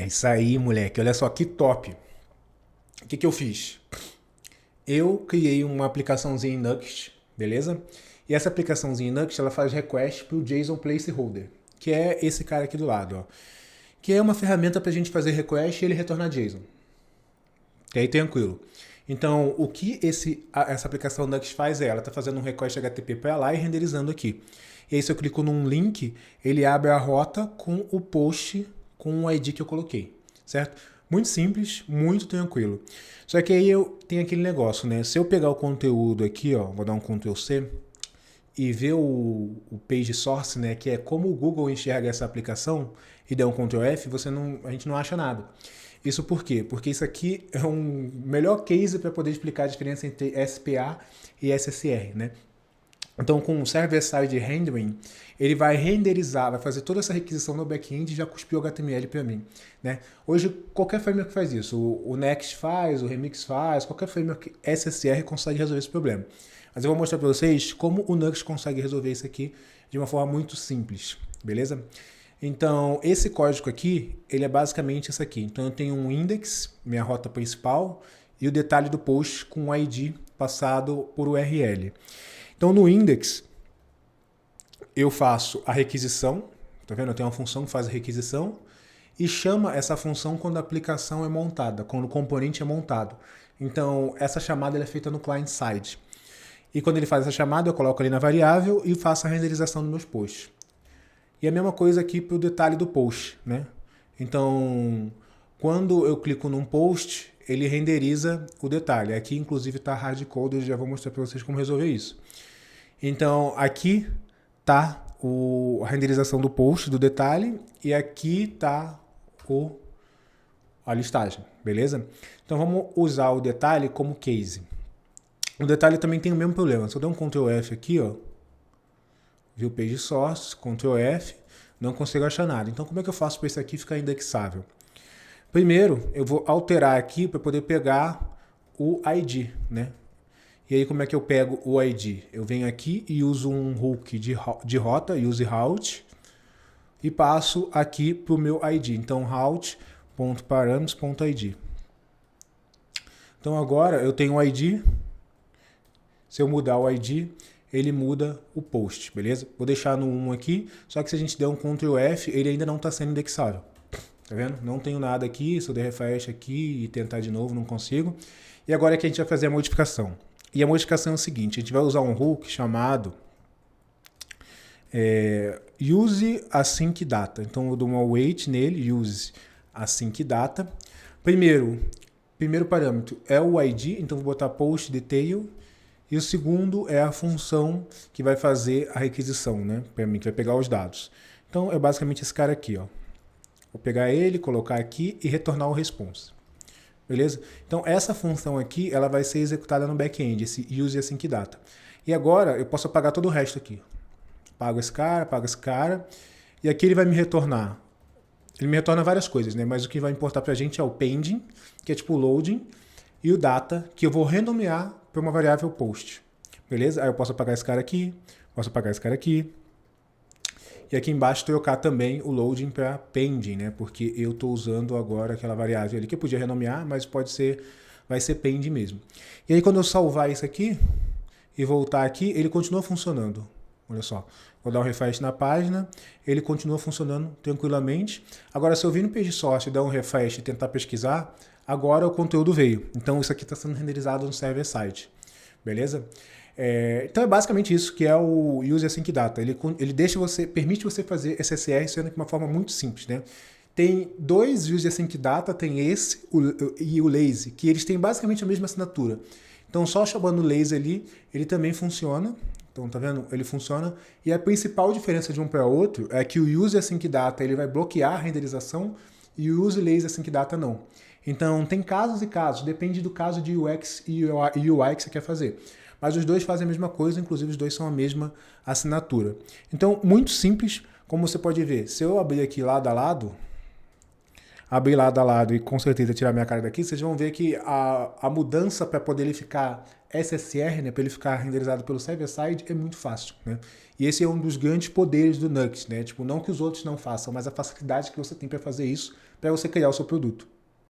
É isso aí, moleque. Olha só que top. O que eu fiz? Eu criei uma aplicaçãozinha em Nuxt, beleza? E essa aplicaçãozinha em Nuxt, ela faz request para o JSON Placeholder, que é esse cara aqui do lado, ó. Que é uma ferramenta para a gente fazer request e ele retornar JSON. Que aí tranquilo. Então, o que essa aplicação Nuxt faz ela está fazendo um request HTTP para lá e renderizando aqui. E aí, se eu clico num link, ele abre a rota com o post com o ID que eu coloquei, certo? Muito simples, muito tranquilo. Só que aí eu tenho aquele negócio, né? Se eu pegar o conteúdo aqui, ó, vou dar um Ctrl C e ver o page source, né, que é como o Google enxerga essa aplicação, e der um Ctrl F, a gente não acha nada. Isso por quê? Porque isso aqui é um melhor case para poder explicar a diferença entre SPA e SSR, né? Então, com o Server-Side Rendering, ele vai renderizar, vai fazer toda essa requisição no back-end e já cuspiu o HTML para mim, né? Hoje, qualquer framework faz isso. O Next faz, o Remix faz, qualquer framework SSR consegue resolver esse problema. Mas eu vou mostrar para vocês como o Nuxt consegue resolver isso aqui de uma forma muito simples, beleza? Então, esse código aqui, ele é basicamente isso aqui. Então, eu tenho um index, minha rota principal, e o detalhe do post com o ID passado por URL. Então, no index, eu faço a requisição, tá vendo? Eu tenho uma função que faz a requisição e chama essa função quando a aplicação é montada, quando o componente é montado. Então, essa chamada é feita no client-side. E quando ele faz essa chamada, eu coloco ali na variável e faço a renderização dos meus posts. E a mesma coisa aqui para o detalhe do post, né? Então, quando eu clico num post, ele renderiza o detalhe. Aqui, inclusive, está hardcoded, eu já vou mostrar para vocês como resolver isso. Então, aqui está a renderização do post, do detalhe, e aqui está a listagem, beleza? Então, vamos usar o detalhe como case. O detalhe também tem o mesmo problema. Se eu der um Ctrl F aqui, ó, View Page Source, Ctrl F, não consigo achar nada. Então, como é que eu faço para isso aqui ficar indexável? Primeiro, eu vou alterar aqui para poder pegar o ID, né? E aí, como é que eu pego o ID? Eu venho aqui e uso um hook de rota, use route, e passo aqui para o meu ID. Então, route.params.id. Então, agora eu tenho o ID. Se eu mudar o ID, ele muda o post, beleza? Vou deixar no 1 aqui, só que se a gente der um Ctrl F, ele ainda não está sendo indexável. Tá vendo? Não tenho nada aqui, se eu der refresh aqui e tentar de novo, não consigo. E agora é que a gente vai fazer a modificação. E a modificação é o seguinte, a gente vai usar um hook chamado use async data. Então eu dou uma await nele, use async data. Primeiro parâmetro é o ID, então vou botar post detail. E o segundo é a função que vai fazer a requisição, né? Para mim, que vai pegar os dados. Então é basicamente esse cara aqui, ó. Vou pegar ele, colocar aqui e retornar o response. Beleza? Então essa função aqui, ela vai ser executada no back-end, esse use async data. E agora eu posso apagar todo o resto aqui. Apago esse cara, e aqui ele vai me retornar. Ele me retorna várias coisas, né? Mas o que vai importar pra gente é o pending, que é tipo o loading, e o data, que eu vou renomear para uma variável post. Beleza? Aí eu posso apagar esse cara aqui, posso apagar esse cara aqui. E aqui embaixo trocar também o loading para pending, né? Porque eu estou usando agora aquela variável ali que eu podia renomear, mas vai ser pending mesmo. E aí quando eu salvar isso aqui e voltar aqui, ele continua funcionando. Olha só, vou dar um refresh na página, ele continua funcionando tranquilamente. Agora se eu vir no page source e dar um refresh e tentar pesquisar, agora o conteúdo veio. Então isso aqui está sendo renderizado no server-side. Beleza? Então é basicamente isso que é o Use Async Data. Ele permite você fazer SSR sendo de uma forma muito simples, né? Tem dois Use Async Data, tem esse e o Lazy, que eles têm basicamente a mesma assinatura. Então só chamando o Lazy ali, ele também funciona. Então tá vendo? Ele funciona. E a principal diferença de um para outro é que o Use Async Data ele vai bloquear a renderização e o Use Lazy Async Data não. Então tem casos e casos, depende do caso de UX e UI que você quer fazer. Mas os dois fazem a mesma coisa, inclusive os dois são a mesma assinatura. Então, muito simples, como você pode ver. Se eu abrir aqui lado a lado, e com certeza tirar minha cara daqui, vocês vão ver que a mudança para poder ele ficar SSR, né, para ele ficar renderizado pelo server-side, é muito fácil, né? E esse é um dos grandes poderes do Nuxt, né? Tipo, não que os outros não façam, mas a facilidade que você tem para fazer isso, para você criar o seu produto.